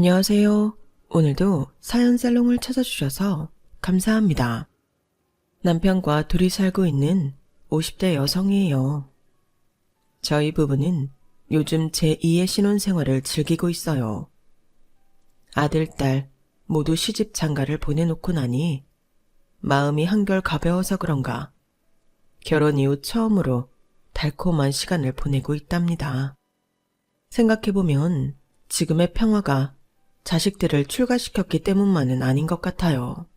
안녕하세요. 오늘도 사연 살롱을 찾아주셔서 감사합니다. 남편과 둘이 살고 있는 50대 여성이에요. 저희 부부는 요즘 제2의 신혼생활을 즐기고 있어요. 아들, 딸 모두 시집 장가를 보내놓고 나니 마음이 한결 가벼워서 그런가 결혼 이후 처음으로 달콤한 시간을 보내고 있답니다. 생각해보면 지금의 평화가 자식들을 출가시켰기 때문만은 아닌 것 같아요.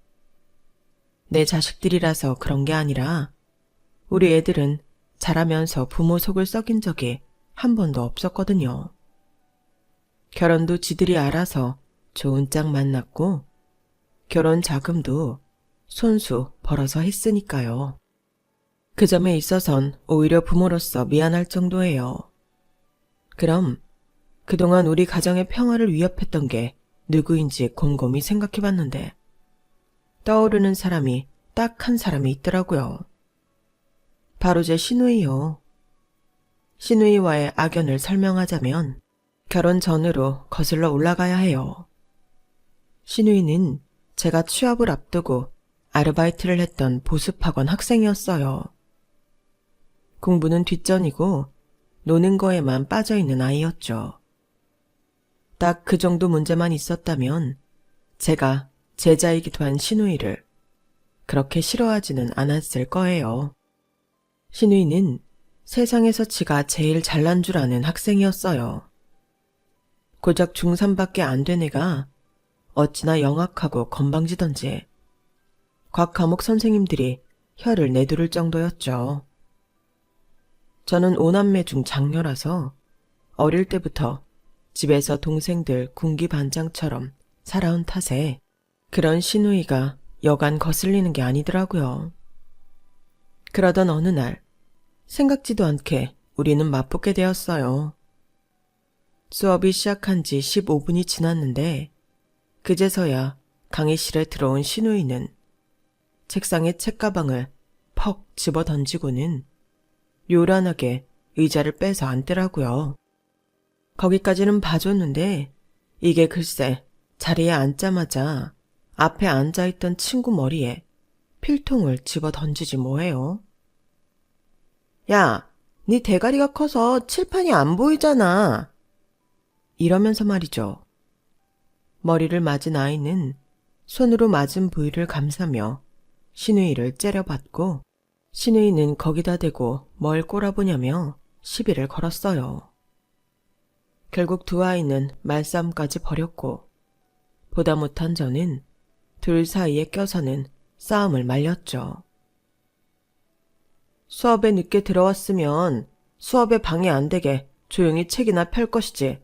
내 자식들이라서 그런 게 아니라 우리 애들은 자라면서 부모 속을 썩인 적이 한 번도 없었거든요. 결혼도 지들이 알아서 좋은 짝 만났고 결혼 자금도 손수 벌어서 했으니까요. 그 점에 있어선 오히려 부모로서 미안할 정도예요. 그럼 그동안 우리 가정의 평화를 위협했던 게 누구인지 곰곰이 생각해봤는데 떠오르는 사람이 딱 한 사람이 있더라고요. 바로 제 시누이요. 시누이와의 악연을 설명하자면 결혼 전으로 거슬러 올라가야 해요. 시누이는 제가 취업을 앞두고 아르바이트를 했던 보습학원 학생이었어요. 공부는 뒷전이고 노는 거에만 빠져있는 아이였죠. 딱 그 정도 문제만 있었다면 제가 제자이기도 한 시누이를 그렇게 싫어하지는 않았을 거예요. 시누이는 세상에서 지가 제일 잘난 줄 아는 학생이었어요. 고작 중3밖에 안 된 애가 어찌나 영악하고 건방지던지 각 과목 선생님들이 혀를 내두를 정도였죠. 저는 5남매 중 장녀라서 어릴 때부터 집에서 동생들 군기반장처럼 살아온 탓에 그런 시누이가 여간 거슬리는 게 아니더라고요. 그러던 어느 날 생각지도 않게 우리는 맞붙게 되었어요. 수업이 시작한 지 15분이 지났는데 그제서야 강의실에 들어온 시누이는 책상에 책가방을 퍽 집어 던지고는 요란하게 의자를 빼서 앉더라고요. 거기까지는 봐줬는데 이게 글쎄 자리에 앉자마자 앞에 앉아있던 친구 머리에 필통을 집어 던지지 뭐해요. 야, 네 대가리가 커서 칠판이 안 보이잖아. 이러면서 말이죠. 머리를 맞은 아이는 손으로 맞은 부위를 감싸며 시누이를 째려봤고 시누이는 거기다 대고 뭘 꼬라보냐며 시비를 걸었어요. 결국 두 아이는 말싸움까지 벌였고 보다 못한 저는 둘 사이에 껴서는 싸움을 말렸죠. 수업에 늦게 들어왔으면 수업에 방해 안 되게 조용히 책이나 펼 것이지.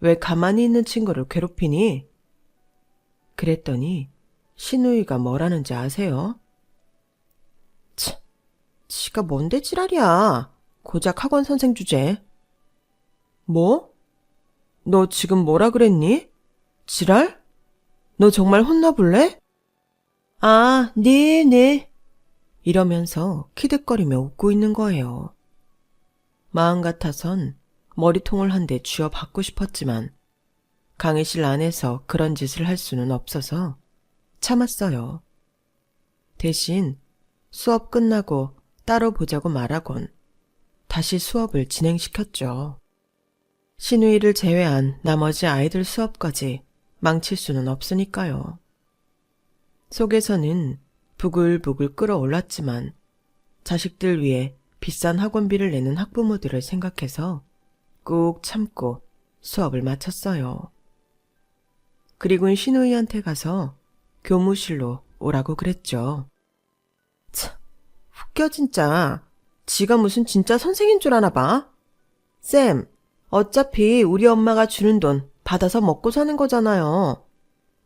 왜 가만히 있는 친구를 괴롭히니? 그랬더니 시누이가 뭐라는지 아세요? 지가 뭔데 지랄이야. 고작 학원 선생 주제. 뭐? 너 지금 뭐라 그랬니? 지랄? 너 정말 혼나볼래? 아, 네. 이러면서 키득거리며 웃고 있는 거예요. 마음 같아선 머리통을 한 대 쥐어받고 싶었지만 강의실 안에서 그런 짓을 할 수는 없어서 참았어요. 대신 수업 끝나고 따로 보자고 말하곤 다시 수업을 진행시켰죠. 시누이를 제외한 나머지 아이들 수업까지 망칠 수는 없으니까요. 속에서는 부글부글 끓어올랐지만 자식들 위해 비싼 학원비를 내는 학부모들을 생각해서 꾹 참고 수업을 마쳤어요. 그리고는 시누이한테 가서 교무실로 오라고 그랬죠. 참, 웃겨 진짜. 지가 무슨 진짜 선생인 줄 아나 봐. 쌤, 어차피 우리 엄마가 주는 돈 받아서 먹고 사는 거잖아요.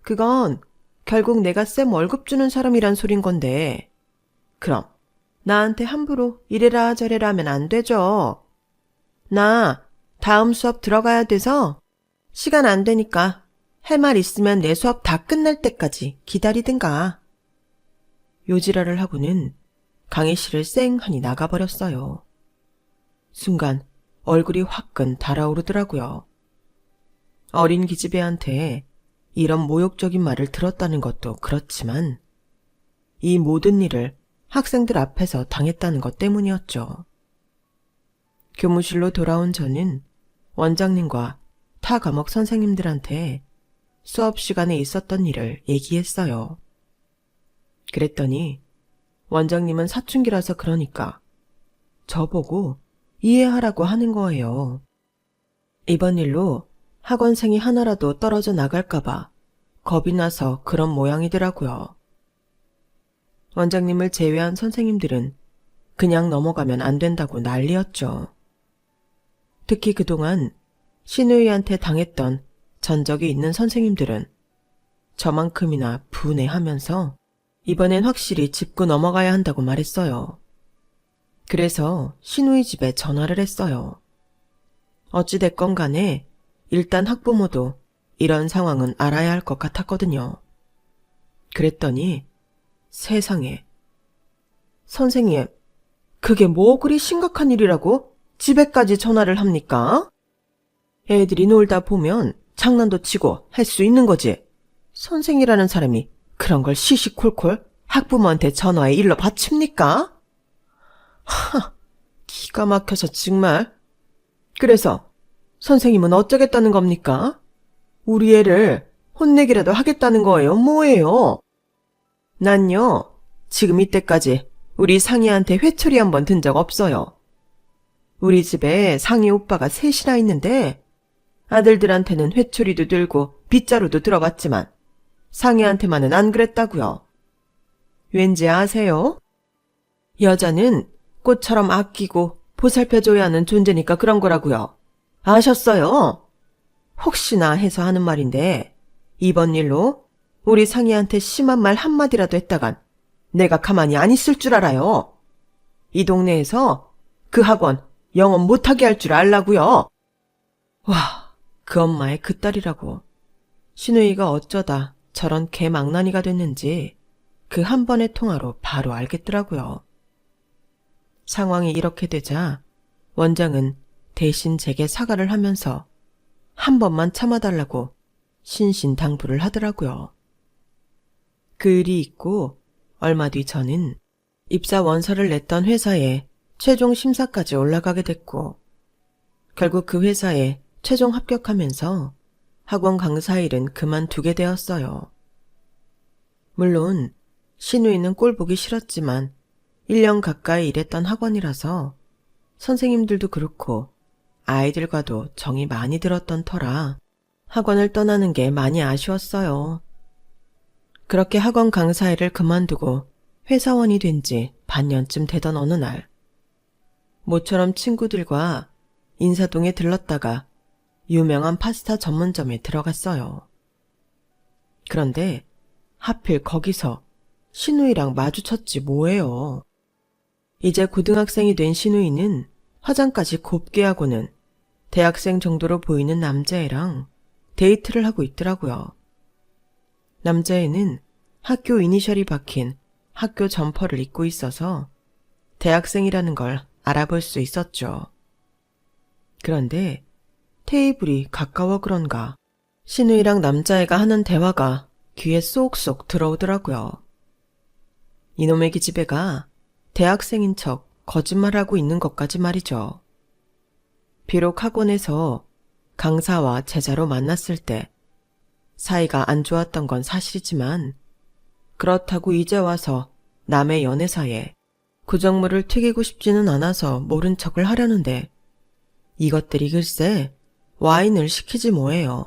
그건 결국 내가 쌤 월급 주는 사람이란 소린 건데. 그럼 나한테 함부로 이래라 저래라 하면 안 되죠. 나 다음 수업 들어가야 돼서 시간 안 되니까 할 말 있으면 내 수업 다 끝날 때까지 기다리든가. 요지랄을 하고는 강의실을 쌩하니 나가버렸어요. 순간 얼굴이 화끈 달아오르더라고요. 어린 기집애한테 이런 모욕적인 말을 들었다는 것도 그렇지만 이 모든 일을 학생들 앞에서 당했다는 것 때문이었죠. 교무실로 돌아온 저는 원장님과 타 과목 선생님들한테 수업 시간에 있었던 일을 얘기했어요. 그랬더니 원장님은 사춘기라서 그러니까 저보고 이해하라고 하는 거예요. 이번 일로 학원생이 하나라도 떨어져 나갈까봐 겁이 나서 그런 모양이더라고요. 원장님을 제외한 선생님들은 그냥 넘어가면 안 된다고 난리였죠. 특히 그동안 신우이한테 당했던 전적이 있는 선생님들은 저만큼이나 분해하면서 이번엔 확실히 짚고 넘어가야 한다고 말했어요. 그래서 신우이 집에 전화를 했어요. 어찌됐건 간에 일단 학부모도 이런 상황은 알아야 할 것 같았거든요. 그랬더니 세상에, 선생님, 그게 뭐 그리 심각한 일이라고 집에까지 전화를 합니까? 애들이 놀다 보면 장난도 치고 할 수 있는 거지. 선생이라는 사람이 그런 걸 시시콜콜 학부모한테 전화해 일러 바칩니까? 기가 막혀서 정말. 그래서 선생님은 어쩌겠다는 겁니까? 우리 애를 혼내기라도 하겠다는 거예요? 뭐예요? 난요, 지금 이때까지 우리 상이한테 회초리 한 번 든 적 없어요. 우리 집에 상이 오빠가 셋이나 있는데 아들들한테는 회초리도 들고 빗자루도 들어갔지만 상이한테만은 안 그랬다고요. 왠지 아세요? 여자는 꽃처럼 아끼고 보살펴줘야 하는 존재니까 그런 거라고요. 아셨어요? 혹시나 해서 하는 말인데 이번 일로 우리 상이한테 심한 말 한마디라도 했다간 내가 가만히 안 있을 줄 알아요. 이 동네에서 그 학원 영업 못하게 할 줄 알라고요. 와, 그 엄마의 그 딸이라고. 신우이가 어쩌다 저런 개망나니가 됐는지 그 한 번의 통화로 바로 알겠더라고요. 상황이 이렇게 되자 원장은 대신 제게 사과를 하면서 한 번만 참아달라고 신신당부를 하더라고요. 그 일이 있고 얼마 뒤 저는 입사 원서를 냈던 회사에 최종 심사까지 올라가게 됐고 결국 그 회사에 최종 합격하면서 학원 강사 일은 그만두게 되었어요. 물론 신우이는 꼴 보기 싫었지만 1년 가까이 일했던 학원이라서 선생님들도 그렇고 아이들과도 정이 많이 들었던 터라 학원을 떠나는 게 많이 아쉬웠어요. 그렇게 학원 강사 일을 그만두고 회사원이 된 지 반년쯤 되던 어느 날 모처럼 친구들과 인사동에 들렀다가 유명한 파스타 전문점에 들어갔어요. 그런데 하필 거기서 신우이랑 마주쳤지 뭐예요. 이제 고등학생이 된 신우이는 화장까지 곱게 하고는 대학생 정도로 보이는 남자애랑 데이트를 하고 있더라고요. 남자애는 학교 이니셜이 박힌 학교 점퍼를 입고 있어서 대학생이라는 걸 알아볼 수 있었죠. 그런데 테이블이 가까워 그런가 신우이랑 남자애가 하는 대화가 귀에 쏙쏙 들어오더라고요. 이놈의 기집애가 대학생인 척 거짓말하고 있는 것까지 말이죠. 비록 학원에서 강사와 제자로 만났을 때 사이가 안 좋았던 건 사실이지만 그렇다고 이제 와서 남의 연애사에 구정물을 튀기고 싶지는 않아서 모른 척을 하려는데 이것들이 글쎄 와인을 시키지 뭐예요.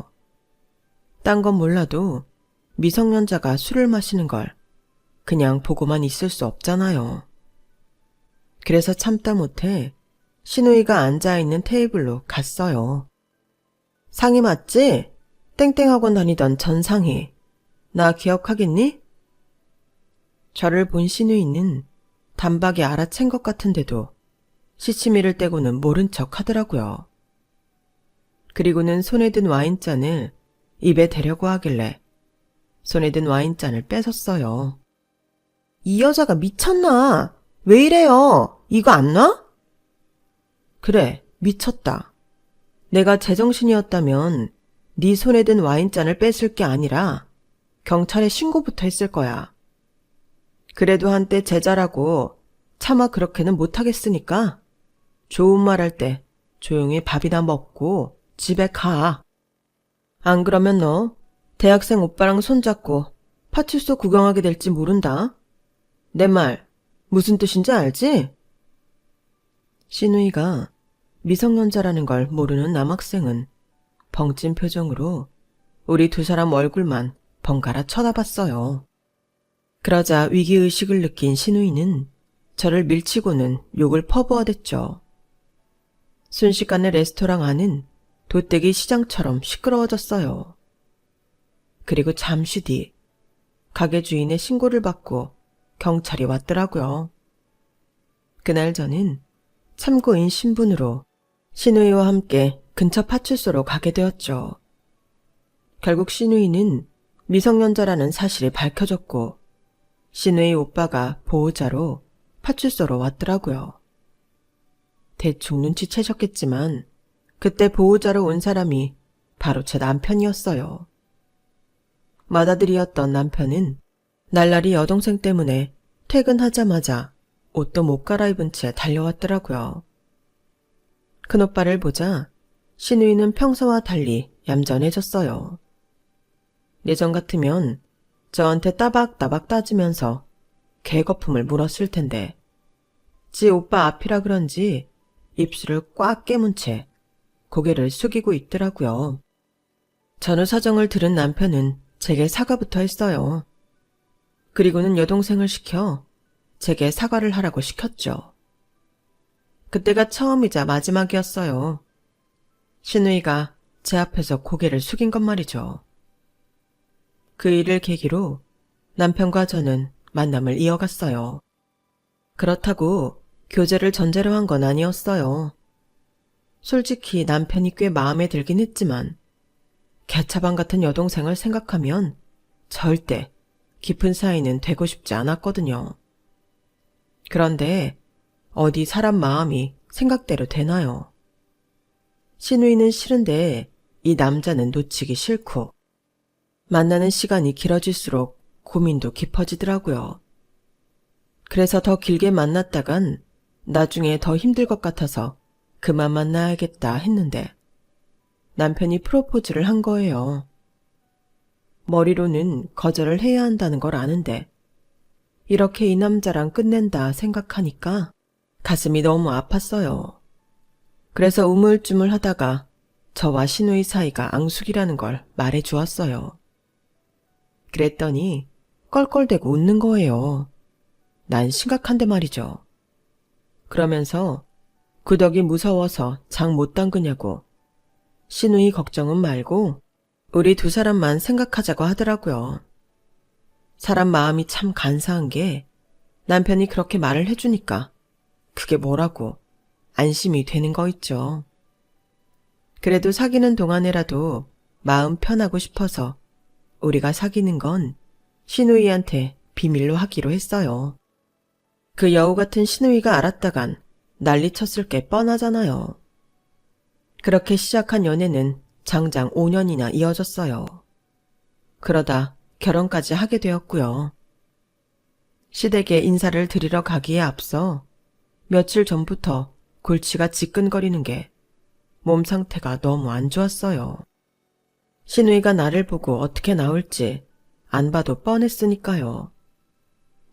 딴 건 몰라도 미성년자가 술을 마시는 걸 그냥 보고만 있을 수 없잖아요. 그래서 참다 못해 신우이가 앉아있는 테이블로 갔어요. 상이 맞지? 땡땡학원 다니던 전상희. 나 기억하겠니? 저를 본 신우이는 단박에 알아챈 것 같은데도 시치미를 떼고는 모른 척 하더라고요. 그리고는 손에 든 와인잔을 입에 대려고 하길래 손에 든 와인잔을 뺏었어요. 이 여자가 미쳤나? 왜 이래요? 이거 안 놔? 그래, 미쳤다. 내가 제정신이었다면 네 손에 든 와인잔을 뺏을 게 아니라 경찰에 신고부터 했을 거야. 그래도 한때 제자라고 차마 그렇게는 못하겠으니까 좋은 말 할 때 조용히 밥이나 먹고 집에 가. 안 그러면 너 대학생 오빠랑 손잡고 파출소 구경하게 될지 모른다. 내 말 무슨 뜻인지 알지? 신우이가 미성년자라는 걸 모르는 남학생은 벙찐 표정으로 우리 두 사람 얼굴만 번갈아 쳐다봤어요. 그러자 위기의식을 느낀 신우이는 저를 밀치고는 욕을 퍼부어댔죠. 순식간에 레스토랑 안은 돗대기 시장처럼 시끄러워졌어요. 그리고 잠시 뒤 가게 주인의 신고를 받고 경찰이 왔더라고요. 그날 저는 참고인 신분으로 신우이와 함께 근처 파출소로 가게 되었죠. 결국 신우이는 미성년자라는 사실이 밝혀졌고 신우이 오빠가 보호자로 파출소로 왔더라고요. 대충 눈치채셨겠지만 그때 보호자로 온 사람이 바로 제 남편이었어요. 맏아들이었던 남편은 날라리 여동생 때문에 퇴근하자마자 옷도 못 갈아입은 채 달려왔더라고요. 큰오빠를 보자 신우이는 평소와 달리 얌전해졌어요. 예전 같으면 저한테 따박따박 따지면서 개거품을 물었을 텐데 지 오빠 앞이라 그런지 입술을 꽉 깨문 채 고개를 숙이고 있더라고요. 전후 사정을 들은 남편은 제게 사과부터 했어요. 그리고는 여동생을 시켜 제게 사과를 하라고 시켰죠. 그때가 처음이자 마지막이었어요. 신우이가 제 앞에서 고개를 숙인 것 말이죠. 그 일을 계기로 남편과 저는 만남을 이어갔어요. 그렇다고 교제를 전제로 한 건 아니었어요. 솔직히 남편이 꽤 마음에 들긴 했지만 개차반 같은 여동생을 생각하면 절대 깊은 사이는 되고 싶지 않았거든요. 그런데 어디 사람 마음이 생각대로 되나요? 신우이는 싫은데 이 남자는 놓치기 싫고 만나는 시간이 길어질수록 고민도 깊어지더라고요. 그래서 더 길게 만났다간 나중에 더 힘들 것 같아서 그만 만나야겠다 했는데 남편이 프로포즈를 한 거예요. 머리로는 거절을 해야 한다는 걸 아는데 이렇게 이 남자랑 끝낸다 생각하니까 가슴이 너무 아팠어요. 그래서 우물쭈물 하다가 저와 신우이 사이가 앙숙이라는 걸 말해 주었어요. 그랬더니 껄껄대고 웃는 거예요. 난 심각한데 말이죠. 그러면서 구덕이 무서워서 장 못 담그냐고 신우이 걱정은 말고 우리 두 사람만 생각하자고 하더라고요. 사람 마음이 참 간사한 게 남편이 그렇게 말을 해주니까 그게 뭐라고 안심이 되는 거 있죠. 그래도 사귀는 동안에라도 마음 편하고 싶어서 우리가 사귀는 건 신우이한테 비밀로 하기로 했어요. 그 여우 같은 신우이가 알았다간 난리쳤을 게 뻔하잖아요. 그렇게 시작한 연애는 장장 5년이나 이어졌어요. 그러다 결혼까지 하게 되었고요. 시댁에 인사를 드리러 가기에 앞서 며칠 전부터 골치가 지끈거리는 게 몸 상태가 너무 안 좋았어요. 신우이가 나를 보고 어떻게 나올지 안 봐도 뻔했으니까요.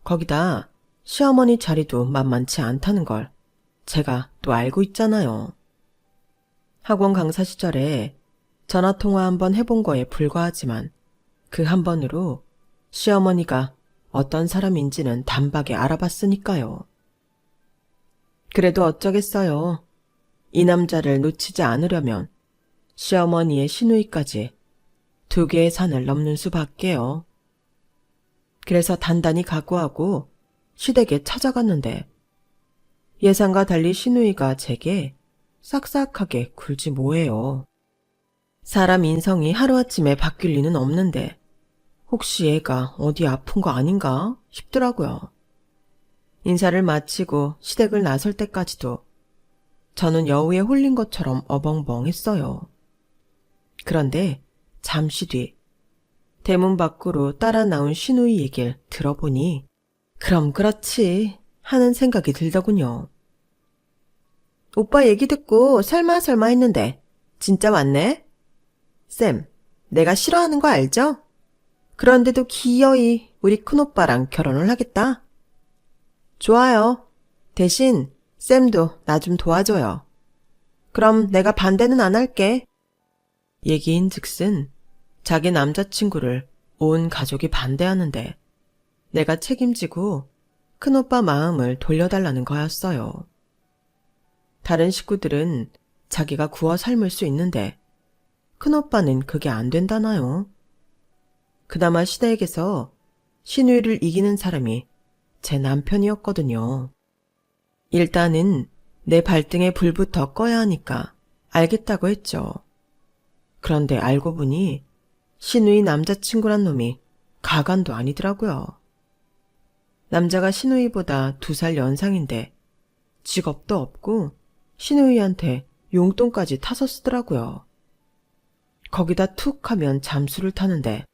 거기다 시어머니 자리도 만만치 않다는 걸 제가 또 알고 있잖아요. 학원 강사 시절에 전화통화 한번 해본 거에 불과하지만 그 한 번으로 시어머니가 어떤 사람인지는 단박에 알아봤으니까요. 그래도 어쩌겠어요. 이 남자를 놓치지 않으려면 시어머니의 신우이까지 2개의 산을 넘는 수밖에요. 그래서 단단히 각오하고 시댁에 찾아갔는데 예상과 달리 신우이가 제게 싹싹하게 굴지 뭐예요. 사람 인성이 하루아침에 바뀔 리는 없는데 혹시 얘가 어디 아픈 거 아닌가 싶더라고요. 인사를 마치고 시댁을 나설 때까지도 저는 여우에 홀린 것처럼 어벙벙했어요. 그런데 잠시 뒤 대문 밖으로 따라 나온 신우이 얘기를 들어보니 그럼 그렇지 하는 생각이 들더군요. 오빠 얘기 듣고 설마 했는데 진짜 왔네? 쌤, 내가 싫어하는 거 알죠? 그런데도 기어이 우리 큰오빠랑 결혼을 하겠다. 좋아요. 대신 쌤도 나 좀 도와줘요. 그럼 내가 반대는 안 할게. 얘기인즉슨 자기 남자친구를 온 가족이 반대하는데 내가 책임지고 큰오빠 마음을 돌려달라는 거였어요. 다른 식구들은 자기가 구워 삶을 수 있는데 큰오빠는 그게 안 된다나요? 그나마 시댁에서 신우이를 이기는 사람이 제 남편이었거든요. 일단은 내 발등에 불부터 꺼야 하니까 알겠다고 했죠. 그런데 알고 보니 신우이 남자친구란 놈이 가관도 아니더라고요. 남자가 신우이보다 2살 연상인데 직업도 없고 신우이한테 용돈까지 타서 쓰더라고요. 거기다 툭 하면 잠수를 타는데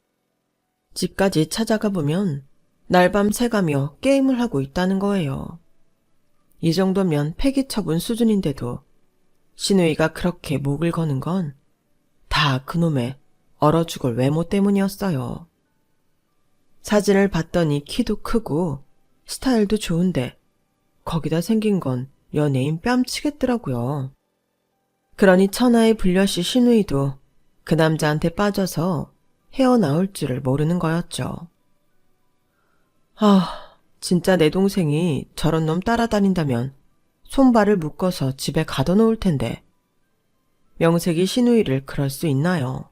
집까지 찾아가 보면 날밤 새가며 게임을 하고 있다는 거예요. 이 정도면 폐기 처분 수준인데도 신우이가 그렇게 목을 거는 건 다 그놈의 얼어 죽을 외모 때문이었어요. 사진을 봤더니 키도 크고 스타일도 좋은데 거기다 생긴 건 연예인 뺨치겠더라고요. 그러니 천하의 불려시 신우이도 그 남자한테 빠져서 헤어나올 줄을 모르는 거였죠. 진짜 내 동생이 저런 놈 따라다닌다면 손발을 묶어서 집에 가둬놓을 텐데 명색이 신우이를 그럴 수 있나요?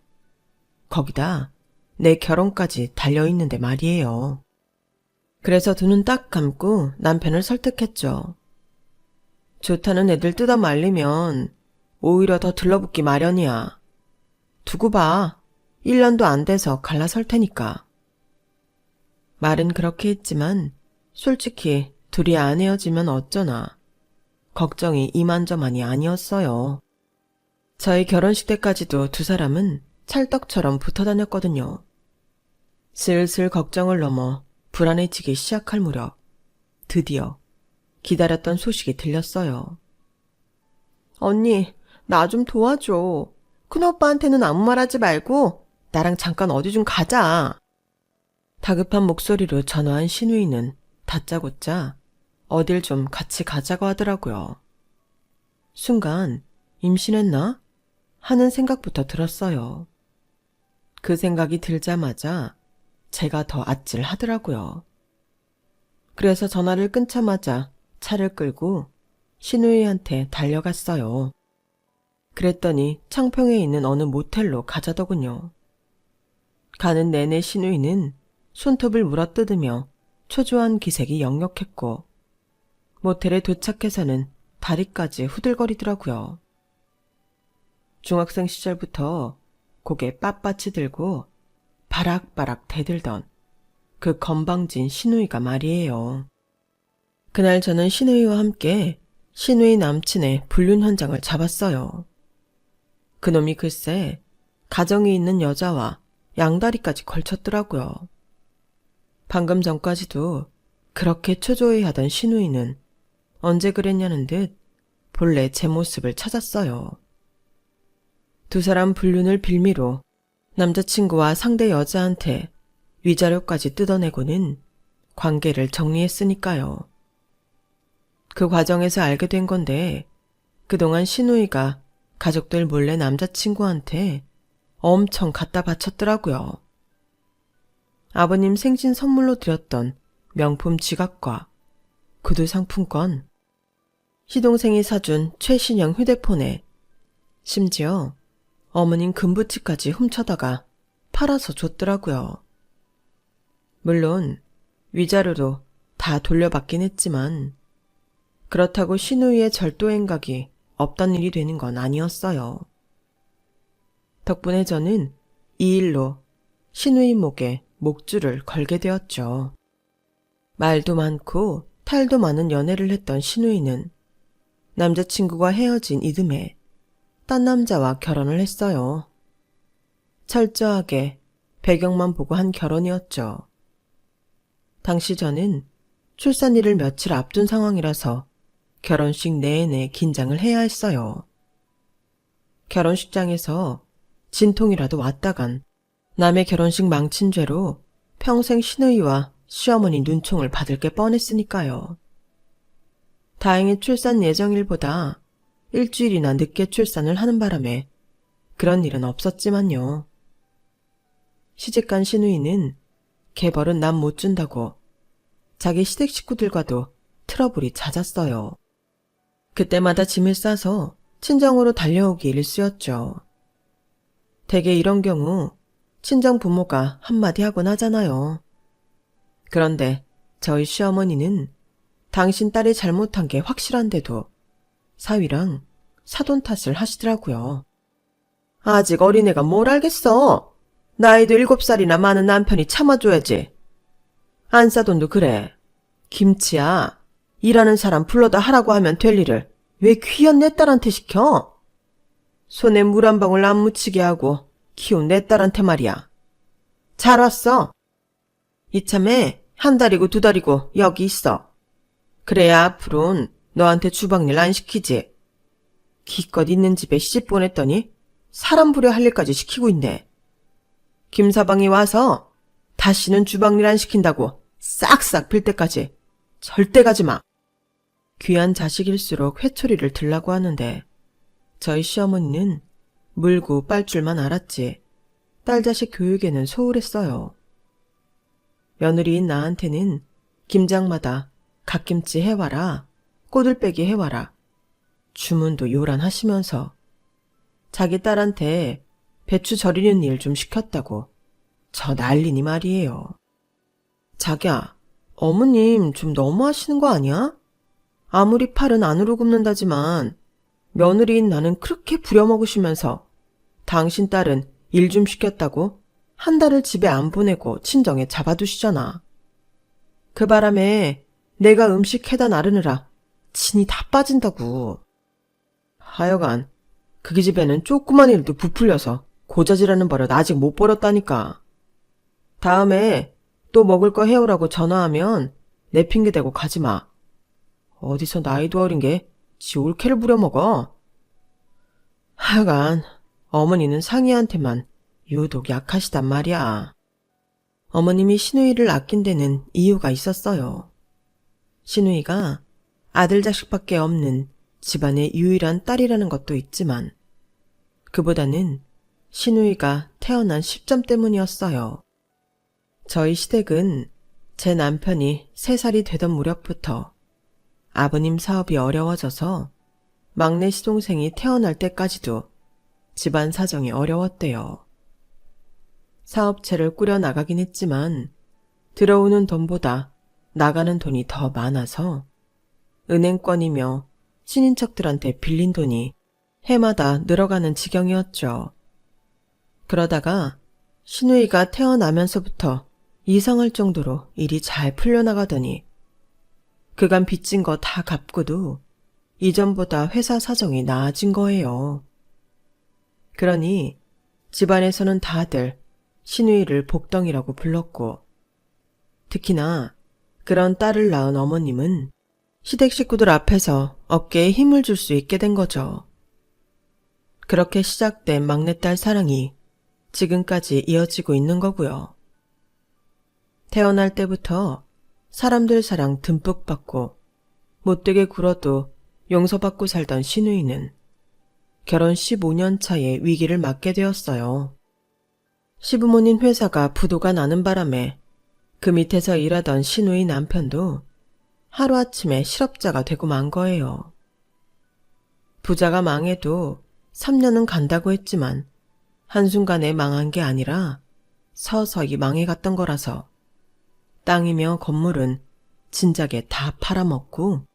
거기다 내 결혼까지 달려있는데 말이에요. 그래서 두 눈 딱 감고 남편을 설득했죠. 좋다는 애들 뜯어 말리면 오히려 더 들러붙기 마련이야. 두고 봐. 1년도 안 돼서 갈라설 테니까. 말은 그렇게 했지만 솔직히 둘이 안 헤어지면 어쩌나. 걱정이 이만저만이 아니었어요. 저희 결혼식 때까지도 두 사람은 찰떡처럼 붙어 다녔거든요. 슬슬 걱정을 넘어 불안해지기 시작할 무렵 드디어 기다렸던 소식이 들렸어요. 언니, 나 좀 도와줘. 큰오빠한테는 아무 말 하지 말고 나랑 잠깐 어디 좀 가자. 다급한 목소리로 전화한 신우이는 다짜고짜 어딜 좀 같이 가자고 하더라고요. 순간 임신했나? 하는 생각부터 들었어요. 그 생각이 들자마자 제가 더 아찔하더라고요. 그래서 전화를 끊자마자 차를 끌고 신우이한테 달려갔어요. 그랬더니 창평에 있는 어느 모텔로 가자더군요. 가는 내내 신우이는 손톱을 물어뜯으며 초조한 기색이 역력했고 모텔에 도착해서는 다리까지 후들거리더라고요. 중학생 시절부터 고개 빳빳이 들고 바락바락 대들던 그 건방진 신우이가 말이에요. 그날 저는 신우이와 함께 신우이 남친의 불륜 현장을 잡았어요. 그놈이 글쎄 가정이 있는 여자와 양다리까지 걸쳤더라고요. 방금 전까지도 그렇게 초조해하던 신우이는 언제 그랬냐는 듯 본래 제 모습을 찾았어요. 두 사람 불륜을 빌미로 남자친구와 상대 여자한테 위자료까지 뜯어내고는 관계를 정리했으니까요. 그 과정에서 알게 된 건데 그동안 신우이가 가족들 몰래 남자친구한테 엄청 갖다 바쳤더라고요. 아버님 생신 선물로 드렸던 명품 지갑과 구두 상품권, 시동생이 사준 최신형 휴대폰에 심지어 어머님 금부치까지 훔쳐다가 팔아서 줬더라고요. 물론 위자료도 다 돌려받긴 했지만 그렇다고 신우이의 절도 행각이 없던 일이 되는 건 아니었어요. 덕분에 저는 이 일로 신우이 목에 목줄을 걸게 되었죠. 말도 많고 탈도 많은 연애를 했던 신우이는 남자친구가 헤어진 이듬해 딴 남자와 결혼을 했어요. 철저하게 배경만 보고 한 결혼이었죠. 당시 저는 출산일을 며칠 앞둔 상황이라서 결혼식 내내 긴장을 해야 했어요. 결혼식장에서 진통이라도 왔다간 남의 결혼식 망친 죄로 평생 시누이와 시어머니 눈총을 받을 게 뻔했으니까요. 다행히 출산 예정일보다 일주일이나 늦게 출산을 하는 바람에 그런 일은 없었지만요. 시집간 시누이는 개벌은 남 못 준다고 자기 시댁 식구들과도 트러블이 잦았어요. 그때마다 짐을 싸서 친정으로 달려오기 일쑤였죠. 대개 이런 경우 친정 부모가 한마디 하곤 하잖아요. 그런데 저희 시어머니는 당신 딸이 잘못한 게 확실한데도 사위랑 사돈 탓을 하시더라고요. 아직 어린애가 뭘 알겠어. 나이도 7살이나 많은 남편이 참아줘야지. 안사돈도 그래. 김치야. 일하는 사람 불러다 하라고 하면 될 일을 왜 귀한 내 딸한테 시켜? 손에 물 한 방울 안 묻히게 하고 키운 내 딸한테 말이야. 잘 왔어. 이참에 한 달이고 2달이고 여기 있어. 그래야 앞으로는 너한테 주방일 안 시키지. 기껏 있는 집에 시집 보냈더니 사람 부려 할 일까지 시키고 있네. 김서방이 와서 다시는 주방일 안 시킨다고 싹싹 빌 때까지 절대 가지 마. 귀한 자식일수록 회초리를 들라고 하는데 저희 시어머니는 물고 빨 줄만 알았지 딸 자식 교육에는 소홀했어요. 며느리인 나한테는 김장마다 갓김치 해와라, 꼬들빼기 해와라, 주문도 요란하시면서 자기 딸한테 배추 절이는 일 좀 시켰다고 저 난리니 말이에요. 자기야, 어머님 좀 너무 하시는 거 아니야? 아무리 팔은 안으로 굽는다지만 며느리인 나는 그렇게 부려먹으시면서 당신 딸은 일 좀 시켰다고 한 달을 집에 안 보내고 친정에 잡아두시잖아. 그 바람에 내가 음식 해다 나르느라 진이 다 빠진다고. 하여간 그 집에는 조그만 일도 부풀려서 고자질하는 버릇 아직 못 버렸다니까. 다음에 또 먹을 거 해오라고 전화하면 내 핑계 대고 가지 마. 어디서 나이도 어린 게 지 올케를 부려먹어. 하여간 어머니는 상희한테만 유독 약하시단 말이야. 어머님이 시누이를 아낀 데는 이유가 있었어요. 시누이가 아들 자식밖에 없는 집안의 유일한 딸이라는 것도 있지만 그보다는 시누이가 태어난 시점 때문이었어요. 저희 시댁은 제 남편이 3살이 되던 무렵부터 아버님 사업이 어려워져서 막내 시동생이 태어날 때까지도 집안 사정이 어려웠대요. 사업체를 꾸려나가긴 했지만 들어오는 돈보다 나가는 돈이 더 많아서 은행권이며 친인척들한테 빌린 돈이 해마다 늘어가는 지경이었죠. 그러다가 시누이가 태어나면서부터 이상할 정도로 일이 잘 풀려나가더니 그간 빚진 거 다 갚고도 이전보다 회사 사정이 나아진 거예요. 그러니 집안에서는 다들 시누이를 복덩이라고 불렀고 특히나 그런 딸을 낳은 어머님은 시댁 식구들 앞에서 어깨에 힘을 줄 수 있게 된 거죠. 그렇게 시작된 막내딸 사랑이 지금까지 이어지고 있는 거고요. 태어날 때부터 사람들 사랑 듬뿍 받고 못되게 굴어도 용서받고 살던 시누이는 결혼 15년 차에 위기를 맞게 되었어요. 시부모님 회사가 부도가 나는 바람에 그 밑에서 일하던 시누이 남편도 하루아침에 실업자가 되고 만 거예요. 부자가 망해도 3년은 간다고 했지만 한순간에 망한 게 아니라 서서히 망해갔던 거라서 땅이며 건물은 진작에 다 팔아먹고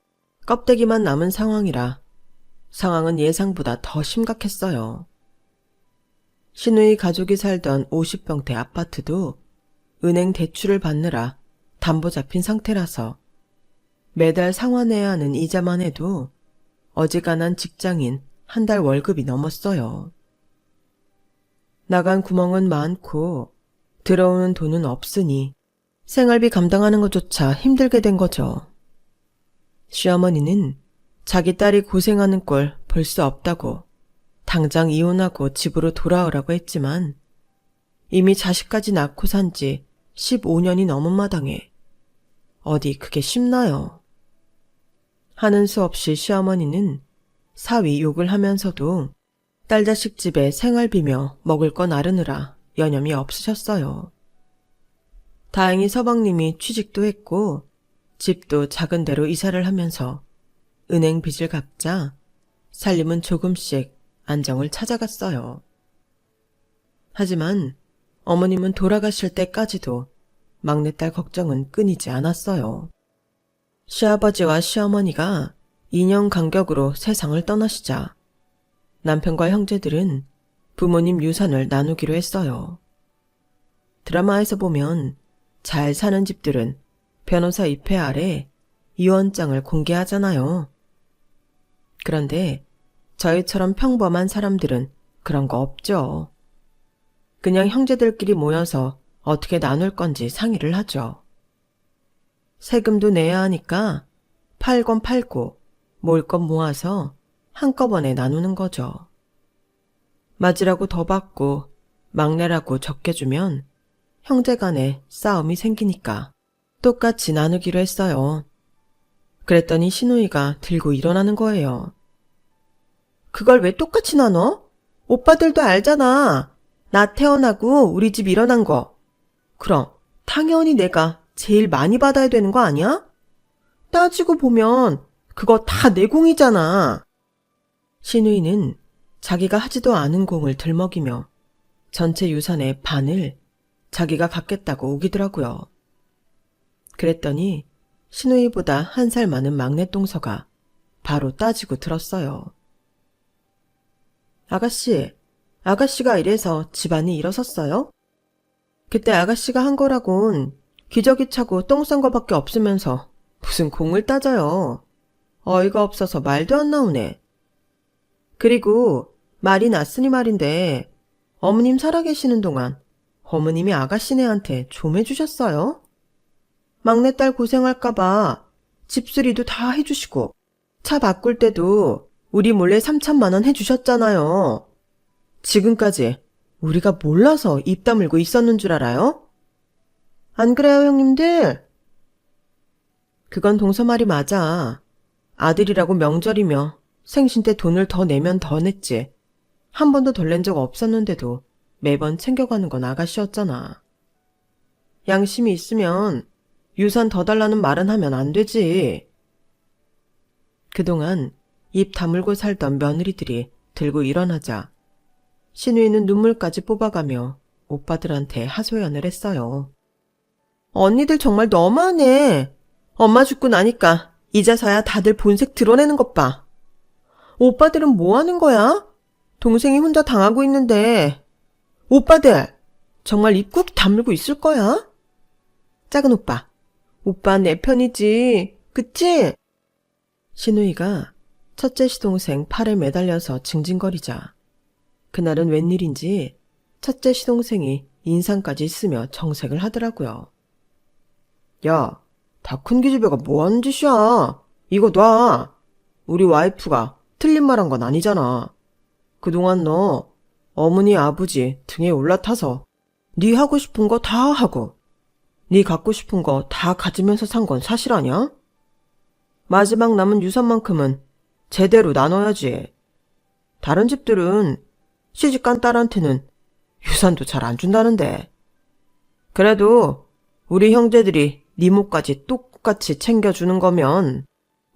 껍데기만 남은 상황이라 상황은 예상보다 더 심각했어요. 시누이 가족이 살던 50평대 아파트도 은행 대출을 받느라 담보 잡힌 상태라서 매달 상환해야 하는 이자만 해도 어지간한 직장인 한 달 월급이 넘었어요. 나간 구멍은 많고 들어오는 돈은 없으니 생활비 감당하는 것조차 힘들게 된 거죠. 시어머니는 자기 딸이 고생하는 꼴 볼 수 없다고 당장 이혼하고 집으로 돌아오라고 했지만 이미 자식까지 낳고 산 지 15년이 넘은 마당에 어디 그게 쉽나요? 하는 수 없이 시어머니는 사위 욕을 하면서도 딸 자식 집에 생활비며 먹을 거 나르느라 여념이 없으셨어요. 다행히 서방님이 취직도 했고 집도 작은 데로 이사를 하면서 은행 빚을 갚자 살림은 조금씩 안정을 찾아갔어요. 하지만 어머님은 돌아가실 때까지도 막내딸 걱정은 끊이지 않았어요. 시아버지와 시어머니가 2년 간격으로 세상을 떠나시자 남편과 형제들은 부모님 유산을 나누기로 했어요. 드라마에서 보면 잘 사는 집들은 변호사 입회 아래 유언장을 공개하잖아요. 그런데 저희처럼 평범한 사람들은 그런 거 없죠. 그냥 형제들끼리 모여서 어떻게 나눌 건지 상의를 하죠. 세금도 내야 하니까 팔 건 팔고 모을 건 모아서 한꺼번에 나누는 거죠. 맞으라고 더 받고 막내라고 적게 주면 형제 간에 싸움이 생기니까 똑같이 나누기로 했어요. 그랬더니 시누이가 들고 일어나는 거예요. 그걸 왜 똑같이 나눠? 오빠들도 알잖아. 나 태어나고 우리 집 일어난 거. 그럼 당연히 내가 제일 많이 받아야 되는 거 아니야? 따지고 보면 그거 다 내 공이잖아. 시누이는 자기가 하지도 않은 공을 들먹이며 전체 유산의 반을 자기가 갖겠다고 우기더라고요. 그랬더니 시누이보다 1살 많은 막내 동서가 바로 따지고 들었어요. 아가씨가 이래서 집안이 일어섰어요? 그때 아가씨가 한 거라곤 기저귀 차고 똥 싼 거밖에 없으면서 무슨 공을 따져요. 어이가 없어서 말도 안 나오네. 그리고 말이 났으니 말인데 어머님 살아계시는 동안 어머님이 아가씨네한테 좀 해주셨어요? 막내딸 고생할까봐 집수리도 다 해주시고 차 바꿀 때도 우리 몰래 3천만 원 해주셨잖아요. 지금까지 우리가 몰라서 입 다물고 있었는 줄 알아요? 안 그래요, 형님들? 그건 동서 말이 맞아. 아들이라고 명절이며 생신 때 돈을 더 내면 더 냈지. 한 번도 덜 낸 적 없었는데도 매번 챙겨가는 건 아가씨였잖아. 양심이 있으면 유산 더 달라는 말은 하면 안 되지. 그동안 입 다물고 살던 며느리들이 들고 일어나자 시누이는 눈물까지 뽑아가며 오빠들한테 하소연을 했어요. 언니들 정말 너무하네. 엄마 죽고 나니까 이제서야 다들 본색 드러내는 것 봐. 오빠들은 뭐 하는 거야? 동생이 혼자 당하고 있는데. 오빠들 정말 입 꾹 다물고 있을 거야? 작은 오빠 내 편이지, 그치? 시누이가 첫째 시동생 팔에 매달려서 징징거리자 그날은 웬일인지 첫째 시동생이 인상까지 쓰며 정색을 하더라고요. 야, 다 큰 기집애가 뭐하는 짓이야? 이거 놔. 우리 와이프가 틀린 말 한 건 아니잖아. 그동안 너 어머니 아버지 등에 올라타서 네 하고 싶은 거 다 하고 네 갖고 싶은 거 다 가지면서 산 건 사실 아냐? 마지막 남은 유산만큼은 제대로 나눠야지. 다른 집들은 시집간 딸한테는 유산도 잘 안 준다는데. 그래도 우리 형제들이 네 몫까지 똑같이 챙겨주는 거면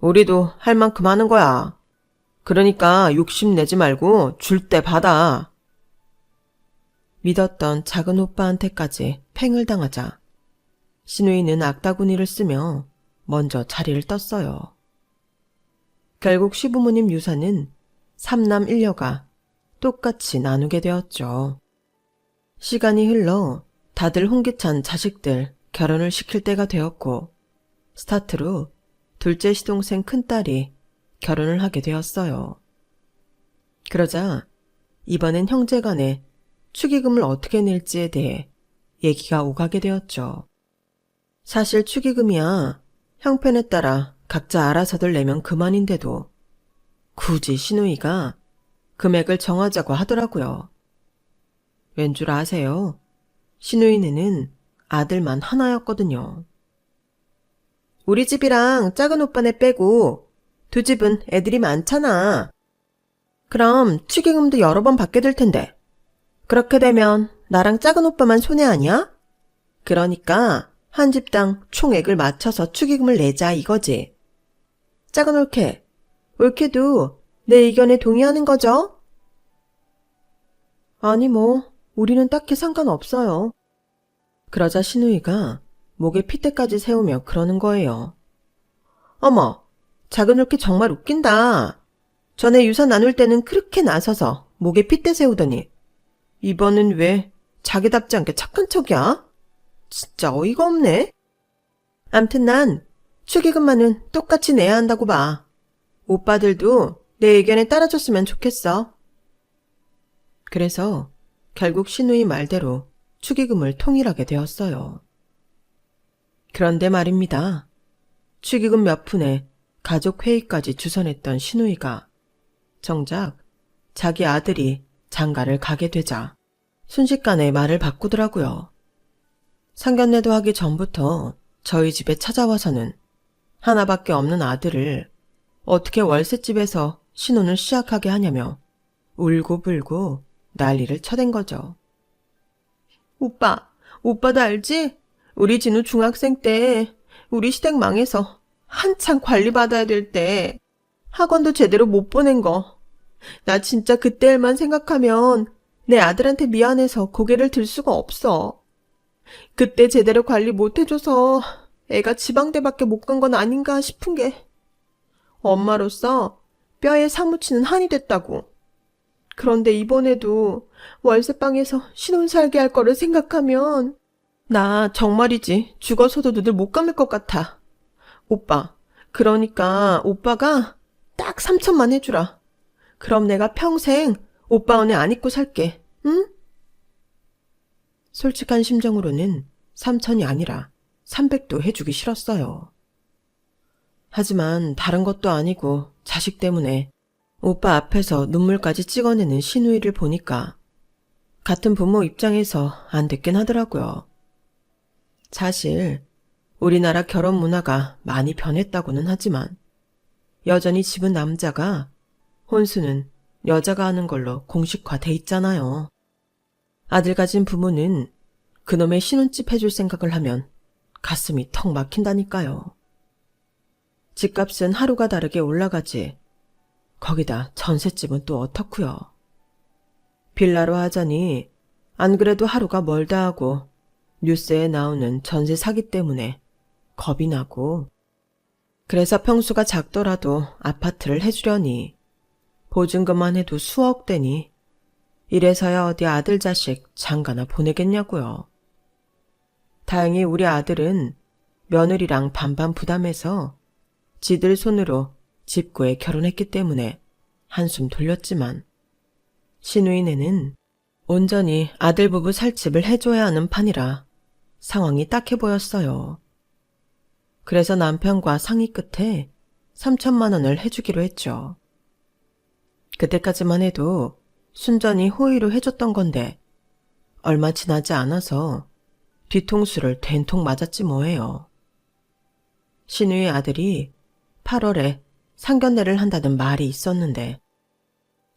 우리도 할 만큼 하는 거야. 그러니까 욕심내지 말고 줄 때 받아. 믿었던 작은 오빠한테까지 팽을 당하자 시누이는 악다구니를 쓰며 먼저 자리를 떴어요. 결국 시부모님 유산은 3남 1녀가 똑같이 나누게 되었죠. 시간이 흘러 다들 홍기찬 자식들 결혼을 시킬 때가 되었고 스타트로 둘째 시동생 큰딸이 결혼을 하게 되었어요. 그러자 이번엔 형제간에 축의금을 어떻게 낼지에 대해 얘기가 오가게 되었죠. 사실 축의금이야 형편에 따라 각자 알아서들 내면 그만인데도 굳이 시누이가 금액을 정하자고 하더라고요. 왠 줄 아세요? 시누이네는 아들만 하나였거든요. 우리 집이랑 작은 오빠네 빼고 두 집은 애들이 많잖아. 그럼 축의금도 여러 번 받게 될 텐데. 그렇게 되면 나랑 작은 오빠만 손해 아니야? 그러니까 한 집당 총액을 맞춰서 축의금을 내자 이거지. 작은 올케도 내 의견에 동의하는 거죠? 아니 우리는 딱히 상관없어요. 그러자 시누이가 목에 핏대까지 세우며 그러는 거예요. 어머, 작은 올케 정말 웃긴다. 전에 유산 나눌 때는 그렇게 나서서 목에 핏대 세우더니 이번엔 왜 자기답지 않게 착한 척이야? 진짜 어이가 없네. 암튼 난 축의금만은 똑같이 내야 한다고 봐. 오빠들도 내 의견에 따라줬으면 좋겠어. 그래서 결국 시누이 말대로 축의금을 통일하게 되었어요. 그런데 말입니다. 축의금 몇 푼에 가족 회의까지 주선했던 시누이가 정작 자기 아들이 장가를 가게 되자 순식간에 말을 바꾸더라고요. 상견례도 하기 전부터 저희 집에 찾아와서는 하나밖에 없는 아들을 어떻게 월세집에서 신혼을 시작하게 하냐며 울고불고 난리를 쳐댄 거죠. 오빠도 알지? 우리 진우 중학생 때 우리 시댁 망해서 한창 관리받아야 될 때 학원도 제대로 못 보낸 거. 나 진짜 그때 일만 생각하면 내 아들한테 미안해서 고개를 들 수가 없어. 그때 제대로 관리 못 해줘서 애가 지방대밖에 못 간 건 아닌가 싶은 게 엄마로서 뼈에 사무치는 한이 됐다고. 그런데 이번에도 월세방에서 신혼 살게 할 거를 생각하면 나 정말이지 죽어서도 눈을 못 감을 것 같아. 오빠, 그러니까 오빠가 딱 3천만 해주라. 그럼 내가 평생 오빠 은혜 안 잊고 살게, 응? 솔직한 심정으로는 3천이 아니라 300도 해주기 싫었어요. 하지만 다른 것도 아니고 자식 때문에 오빠 앞에서 눈물까지 찍어내는 시누이를 보니까 같은 부모 입장에서 안 됐긴 하더라고요. 사실 우리나라 결혼 문화가 많이 변했다고는 하지만 여전히 집은 남자가, 혼수는 여자가 하는 걸로 공식화돼 있잖아요. 아들 가진 부모는 그놈의 신혼집 해줄 생각을 하면 가슴이 턱 막힌다니까요. 집값은 하루가 다르게 올라가지. 거기다 전셋집은 또 어떻고요. 빌라로 하자니 안 그래도 하루가 멀다 하고 뉴스에 나오는 전세 사기 때문에 겁이 나고, 그래서 평수가 작더라도 아파트를 해주려니 보증금만 해도 수억 대니 이래서야 어디 아들 자식 장가나 보내겠냐고요. 다행히 우리 아들은 며느리랑 반반 부담해서 지들 손으로 집 구해 결혼했기 때문에 한숨 돌렸지만 시누이네는 온전히 아들 부부 살 집을 해줘야 하는 판이라 상황이 딱해 보였어요. 그래서 남편과 상의 끝에 3천만 원을 해주기로 했죠. 그때까지만 해도 순전히 호의로 해줬던 건데 얼마 지나지 않아서 뒤통수를 된통 맞았지 뭐예요. 시누이 아들이 8월에 상견례를 한다는 말이 있었는데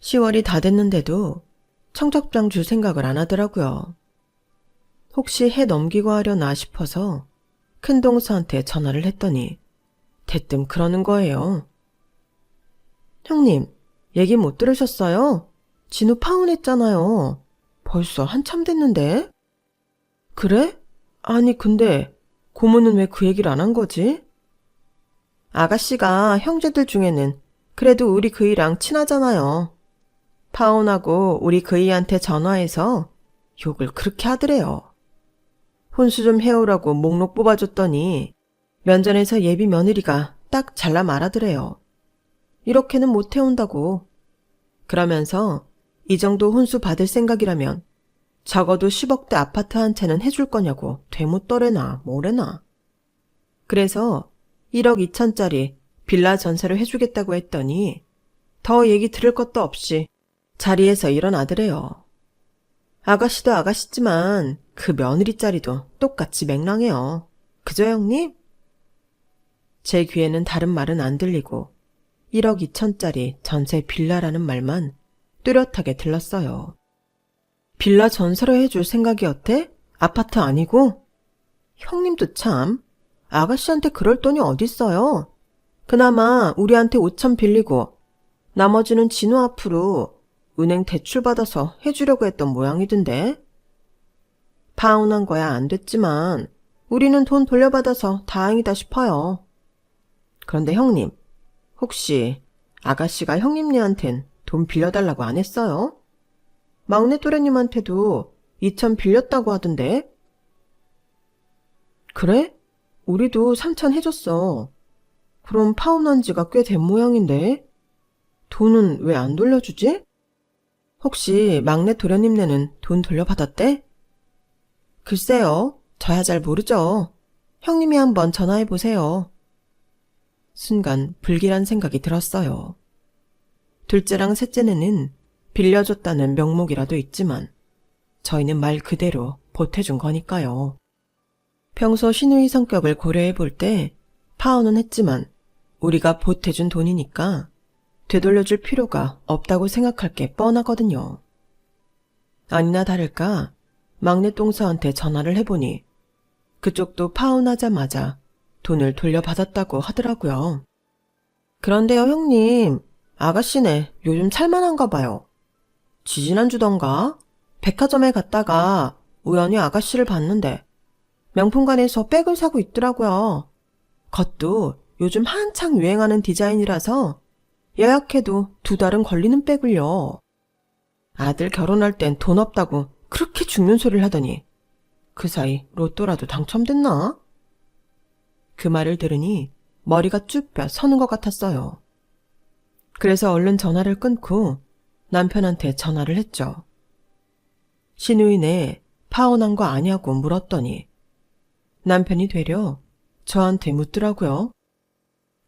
10월이 다 됐는데도 청첩장 줄 생각을 안 하더라고요. 혹시 해 넘기고 하려나 싶어서 큰동서한테 전화를 했더니 대뜸 그러는 거예요. 형님, 얘기 못 들으셨어요? 진우 파혼했잖아요. 벌써 한참 됐는데. 그래? 아니 근데 고모는 왜 그 얘기를 안 한 거지? 아가씨가 형제들 중에는 그래도 우리 그이랑 친하잖아요. 파혼하고 우리 그이한테 전화해서 욕을 그렇게 하더래요. 혼수 좀 해오라고 목록 뽑아줬더니 면전에서 예비 며느리가 딱 잘라 말하더래요. 이렇게는 못 해온다고. 그러면서 이 정도 혼수 받을 생각이라면 적어도 10억대 아파트 한 채는 해줄 거냐고 되묻더래나 뭐래나. 그래서 1억 2천짜리 빌라 전세를 해주겠다고 했더니 더 얘기 들을 것도 없이 자리에서 일어나더래요. 아가씨도 아가씨지만 그 며느리 자리도 똑같이 맹랑해요. 그죠 형님? 제 귀에는 다른 말은 안 들리고 1억 2천짜리 전세 빌라라는 말만 뚜렷하게 들렸어요. 빌라 전세로 해줄 생각이었대? 아파트 아니고? 형님도 참, 아가씨한테 그럴 돈이 어딨어요. 그나마 우리한테 5천 빌리고 나머지는 진우 앞으로 은행 대출 받아서 해주려고 했던 모양이던데. 파혼한 거야 안 됐지만 우리는 돈 돌려받아서 다행이다 싶어요. 그런데 형님, 혹시 아가씨가 형님네한텐 돈 빌려달라고 안 했어요? 막내 또래님한테도 2천 빌렸다고 하던데. 그래? 우리도 3천 해줬어. 그럼 파혼한 지가 꽤 된 모양인데. 돈은 왜 안 돌려주지? 혹시 막내 도련님네는 돈 돌려받았대? 글쎄요, 저야 잘 모르죠. 형님이 한번 전화해보세요. 순간 불길한 생각이 들었어요. 둘째랑 셋째는 빌려줬다는 명목이라도 있지만 저희는 말 그대로 보태준 거니까요. 평소 신우이 성격을 고려해 볼 때 파혼은 했지만 우리가 보태준 돈이니까 되돌려줄 필요가 없다고 생각할 게 뻔하거든요. 아니나 다를까 막내 똥서한테 전화를 해보니 그쪽도 파혼하자마자 돈을 돌려받았다고 하더라고요. 그런데요 형님, 아가씨네 요즘 살만한가 봐요. 지지난주던가 백화점에 갔다가 우연히 아가씨를 봤는데 명품관에서 백을 사고 있더라고요. 그것도 요즘 한창 유행하는 디자인이라서 예약해도 2달은 걸리는 백을요. 아들 결혼할 땐 돈 없다고 그렇게 죽는 소리를 하더니 그 사이 로또라도 당첨됐나? 그 말을 들으니 머리가 쭈뼛 서는 것 같았어요. 그래서 얼른 전화를 끊고 남편한테 전화를 했죠. 신우이네 파혼한 거 아냐고 물었더니 남편이 되려 저한테 묻더라고요.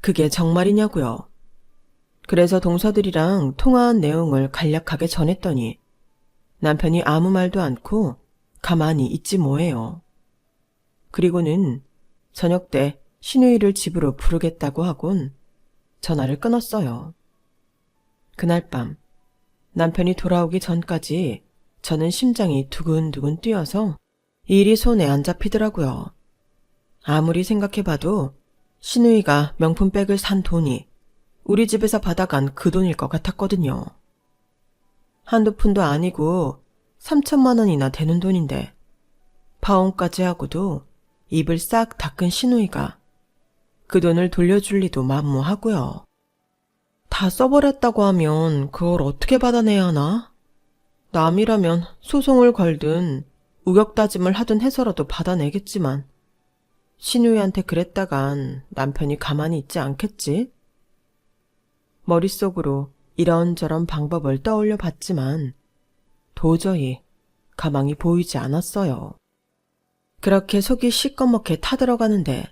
그게 정말이냐고요. 그래서 동서들이랑 통화한 내용을 간략하게 전했더니 남편이 아무 말도 않고 가만히 있지 뭐예요. 그리고는 저녁 때 신우이를 집으로 부르겠다고 하곤 전화를 끊었어요. 그날 밤 남편이 돌아오기 전까지 저는 심장이 두근두근 뛰어서 일이 손에 안 잡히더라고요. 아무리 생각해봐도 신우이가 명품백을 산 돈이 우리 집에서 받아간 그 돈일 것 같았거든요. 한두 푼도 아니고 3천만 원이나 되는 돈인데 파혼까지 하고도 입을 싹 닦은 신우이가 그 돈을 돌려줄 리도 만무하고요. 다 써버렸다고 하면 그걸 어떻게 받아내야 하나? 남이라면 소송을 걸든 우격다짐을 하든 해서라도 받아내겠지만 신우이한테 그랬다간 남편이 가만히 있지 않겠지? 머릿속으로 이런저런 방법을 떠올려 봤지만 도저히 가망이 보이지 않았어요. 그렇게 속이 시꺼멓게 타들어가는데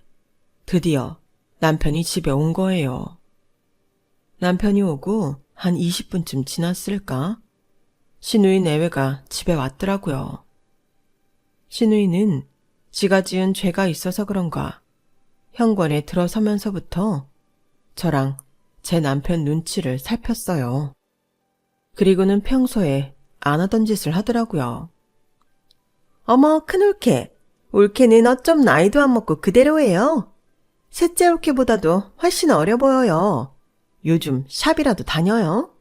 드디어 남편이 집에 온 거예요. 남편이 오고 한 20분쯤 지났을까? 신우이 내외가 집에 왔더라고요. 신우이는 지가 지은 죄가 있어서 그런가 현관에 들어서면서부터 저랑 제 남편 눈치를 살폈어요. 그리고는 평소에 안 하던 짓을 하더라고요. 어머, 큰 올케. 올케는 어쩜 나이도 안 먹고 그대로예요. 셋째 올케보다도 훨씬 어려 보여요. 요즘 샵이라도 다녀요?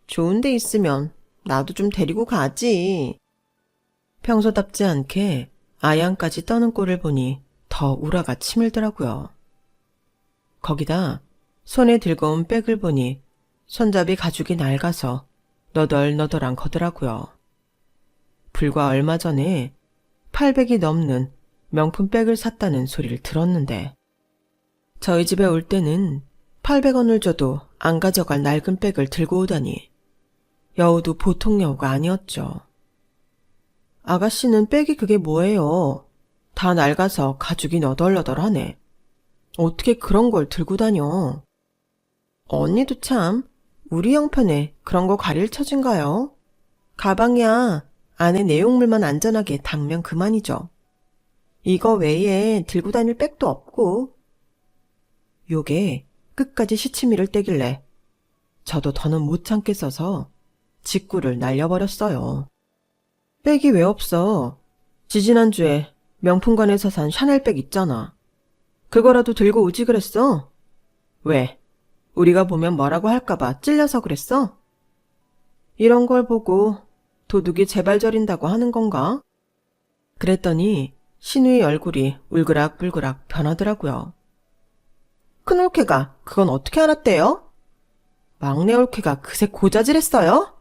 좋은 데 있으면 나도 좀 데리고 가지. 평소답지 않게 아양까지 떠는 꼴을 보니 더 우라가 치밀더라고요. 거기다 손에 들고 온 백을 보니 손잡이 가죽이 낡아서 너덜너덜한 거더라고요. 불과 얼마 전에 800이 넘는 명품백을 샀다는 소리를 들었는데 저희 집에 올 때는 800원을 줘도 안 가져갈 낡은 백을 들고 오다니 여우도 보통 여우가 아니었죠. 아가씨는 백이 그게 뭐예요? 다 낡아서 가죽이 너덜너덜하네. 어떻게 그런 걸 들고 다녀? 언니도 참, 우리 형편에 그런 거 가릴 처진가요? 가방이야. 안에 내용물만 안전하게 담으면 그만이죠. 이거 외에 들고 다닐 백도 없고. 요게 끝까지 시치미를 떼길래 저도 더는 못 참겠어서 직구를 날려버렸어요. 백이 왜 없어? 지지난주에 명품관에서 산 샤넬백 있잖아. 그거라도 들고 오지 그랬어? 왜? 우리가 보면 뭐라고 할까봐 찔려서 그랬어? 이런 걸 보고 도둑이 재발저린다고 하는 건가? 그랬더니 신우의 얼굴이 울그락불그락 변하더라고요. 큰 올케가 그건 어떻게 알았대요? 막내 올케가 그새 고자질했어요?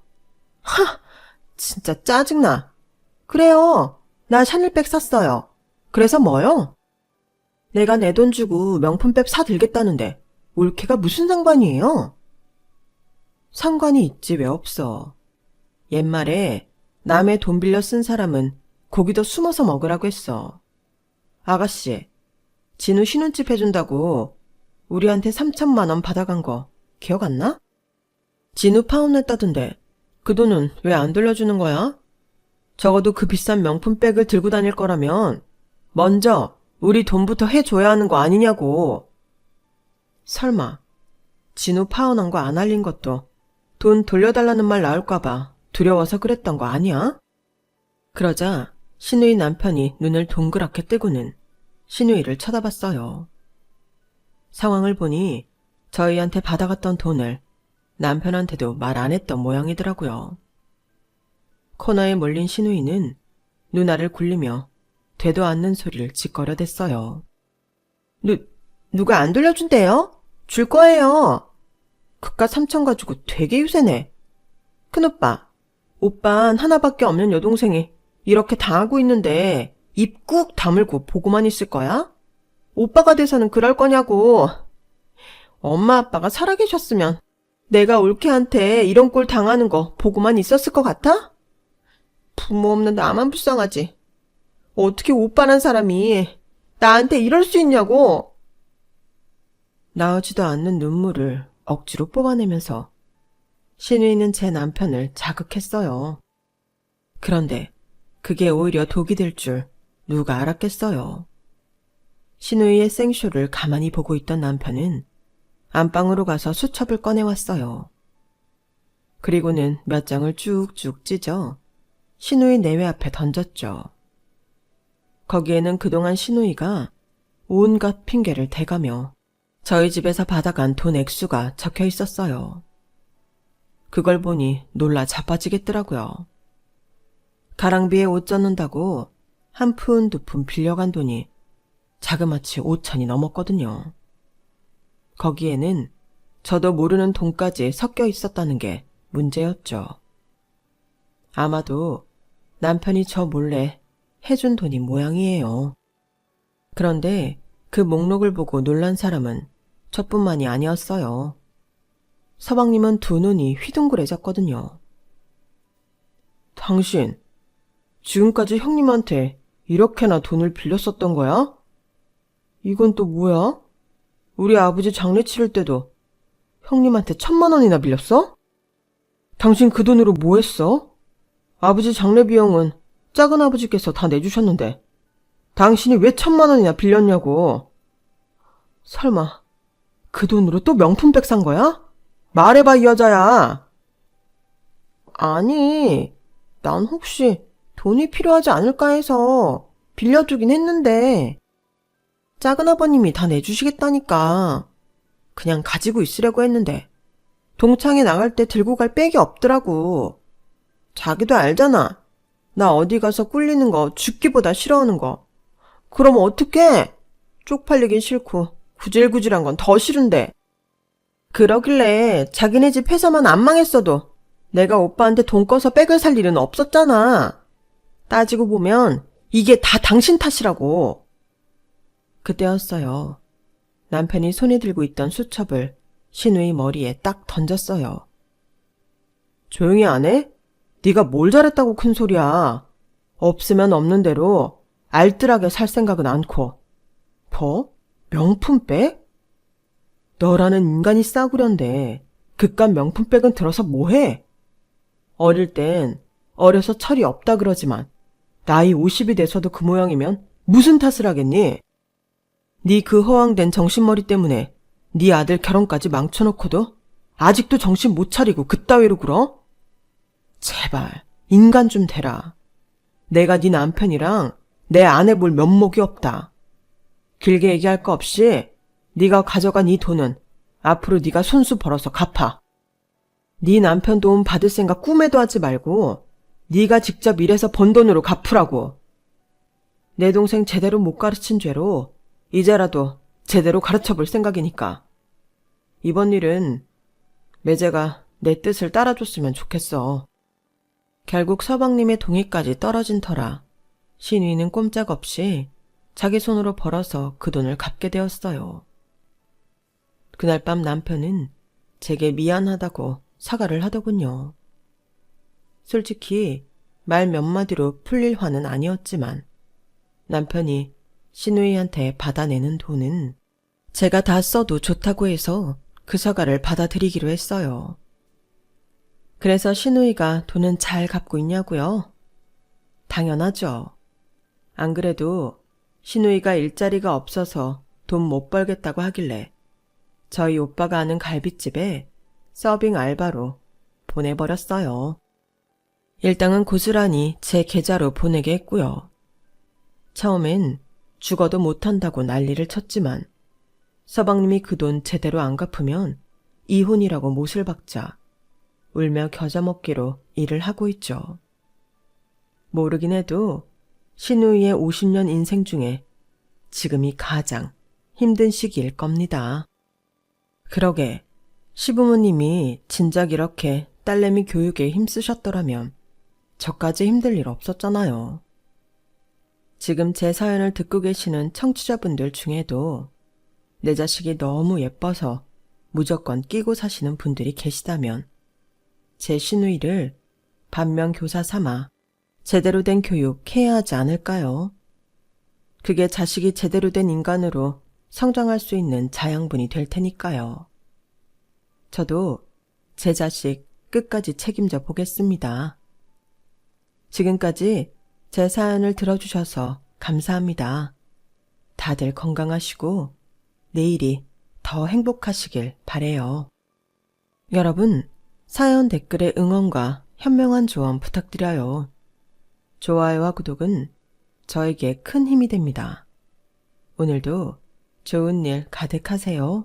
하! 진짜 짜증나. 그래요. 나 샤넬백 샀어요. 그래서 뭐요? 내가 내 돈 주고 명품백 사들겠다는데 올케가 무슨 상관이에요? 상관이 있지 왜 없어. 옛말에 남의 돈 빌려 쓴 사람은 고기도 숨어서 먹으라고 했어. 아가씨, 진우 신혼집 해준다고 우리한테 3천만 원 받아간 거 기억 안 나? 진우 파혼했다던데 그 돈은 왜 안 돌려주는 거야? 적어도 그 비싼 명품백을 들고 다닐 거라면 먼저 우리 돈부터 해줘야 하는 거 아니냐고. 설마 진우 파혼한 거 안 알린 것도 돈 돌려달라는 말 나올까봐 두려워서 그랬던 거 아니야? 그러자 신우이 남편이 눈을 동그랗게 뜨고는 신우이를 쳐다봤어요. 상황을 보니 저희한테 받아갔던 돈을 남편한테도 말 안 했던 모양이더라고요. 코너에 몰린 신우이는 누나를 굴리며 되도 않는 소리를 짓거려댔어요. 누가 안 돌려준대요? 줄 거예요. 그깟 3천 가지고 되게 유세네. 큰오빠, 오빤 하나밖에 없는 여동생이 이렇게 당하고 있는데 입 꾹 다물고 보고만 있을 거야? 오빠가 돼서는 그럴 거냐고. 엄마 아빠가 살아계셨으면 내가 올케한테 이런 꼴 당하는 거 보고만 있었을 것 같아? 부모 없는 나만 불쌍하지. 어떻게 오빠란 사람이 나한테 이럴 수 있냐고. 나오지도 않는 눈물을 억지로 뽑아내면서 신우이는 제 남편을 자극했어요. 그런데 그게 오히려 독이 될 줄 누가 알았겠어요. 신우이의 생쇼를 가만히 보고 있던 남편은 안방으로 가서 수첩을 꺼내왔어요. 그리고는 몇 장을 쭉쭉 찢어 신우이 내외 앞에 던졌죠. 거기에는 그동안 신우이가 온갖 핑계를 대가며 저희 집에서 받아간 돈 액수가 적혀 있었어요. 그걸 보니 놀라 자빠지겠더라고요. 가랑비에 옷 젖는다고 한 푼 두 푼 빌려간 돈이 자그마치 5천이 넘었거든요. 거기에는 저도 모르는 돈까지 섞여 있었다는 게 문제였죠. 아마도 남편이 저 몰래 해준 돈이 모양이에요. 그런데 그 목록을 보고 놀란 사람은 저뿐만이 아니었어요. 서방님은 두 눈이 휘둥그레졌거든요. 당신, 지금까지 형님한테 이렇게나 돈을 빌렸었던 거야? 이건 또 뭐야? 우리 아버지 장례 치를 때도 형님한테 1,000만 원이나 빌렸어? 당신 그 돈으로 뭐 했어? 아버지 장례 비용은 작은 아버지께서 다 내주셨는데 당신이 왜 1,000만 원이나 빌렸냐고. 설마 그 돈으로 또 명품백 산 거야? 말해봐 이 여자야. 아니, 난 혹시 돈이 필요하지 않을까 해서 빌려두긴 했는데 작은 아버님이 다 내주시겠다니까 그냥 가지고 있으려고 했는데 동창회 나갈 때 들고 갈 백이 없더라고. 자기도 알잖아. 나 어디 가서 꿀리는 거 죽기보다 싫어하는 거. 그럼 어떡해? 쪽팔리긴 싫고 구질구질한 건 더 싫은데. 그러길래 자기네 집 회사만 안 망했어도 내가 오빠한테 돈 꺼서 백을 살 일은 없었잖아. 따지고 보면 이게 다 당신 탓이라고. 그때였어요. 남편이 손에 들고 있던 수첩을 신우의 머리에 딱 던졌어요. 조용히 안 해? 네가 뭘 잘했다고 큰 소리야. 없으면 없는 대로 알뜰하게 살 생각은 않고. 뭐? 명품백? 너라는 인간이 싸구려인데 그깟 명품백은 들어서 뭐해? 어릴 땐 어려서 철이 없다 그러지만 나이 50이 돼서도 그 모양이면 무슨 탓을 하겠니? 네 그 허황된 정신머리 때문에 네 아들 결혼까지 망쳐놓고도 아직도 정신 못 차리고 그따위로 굴어? 제발 인간 좀 되라. 내가 네 남편이랑 내 아내 볼 면목이 없다. 길게 얘기할 거 없이 네가 가져간 이 돈은 앞으로 네가 손수 벌어서 갚아. 네 남편 도움 받을 생각 꿈에도 하지 말고 네가 직접 일해서 번 돈으로 갚으라고. 내 동생 제대로 못 가르친 죄로 이제라도 제대로 가르쳐 볼 생각이니까. 이번 일은 매제가 내 뜻을 따라줬으면 좋겠어. 결국 서방님의 동의까지 떨어진 터라 신우이는 꼼짝없이 자기 손으로 벌어서 그 돈을 갚게 되었어요. 그날 밤 남편은 제게 미안하다고 사과를 하더군요. 솔직히 말 몇 마디로 풀릴 화는 아니었지만 남편이 신우이한테 받아내는 돈은 제가 다 써도 좋다고 해서 그 사과를 받아들이기로 했어요. 그래서 신우이가 돈은 잘 갚고 있냐고요? 당연하죠. 안 그래도 신우이가 일자리가 없어서 돈 못 벌겠다고 하길래 저희 오빠가 아는 갈빗집에 서빙 알바로 보내버렸어요. 일당은 고스란히 제 계좌로 보내게 했고요. 처음엔 죽어도 못한다고 난리를 쳤지만 서방님이 그 돈 제대로 안 갚으면 이혼이라고 못을 박자 울며 겨자 먹기로 일을 하고 있죠. 모르긴 해도 신우이의 50년 인생 중에 지금이 가장 힘든 시기일 겁니다. 그러게 시부모님이 진작 이렇게 딸내미 교육에 힘쓰셨더라면 저까지 힘들 일 없었잖아요. 지금 제 사연을 듣고 계시는 청취자분들 중에도 내 자식이 너무 예뻐서 무조건 끼고 사시는 분들이 계시다면 제 시누이를 반면교사 삼아 제대로 된 교육 해야 하지 않을까요? 그게 자식이 제대로 된 인간으로 성장할 수 있는 자양분이 될 테니까요. 저도 제 자식 끝까지 책임져 보겠습니다. 지금까지 제 사연을 들어주셔서 감사합니다. 다들 건강하시고 내일이 더 행복하시길 바래요. 여러분, 사연 댓글에 응원과 현명한 조언 부탁드려요. 좋아요와 구독은 저에게 큰 힘이 됩니다. 오늘도 좋은 일 가득하세요.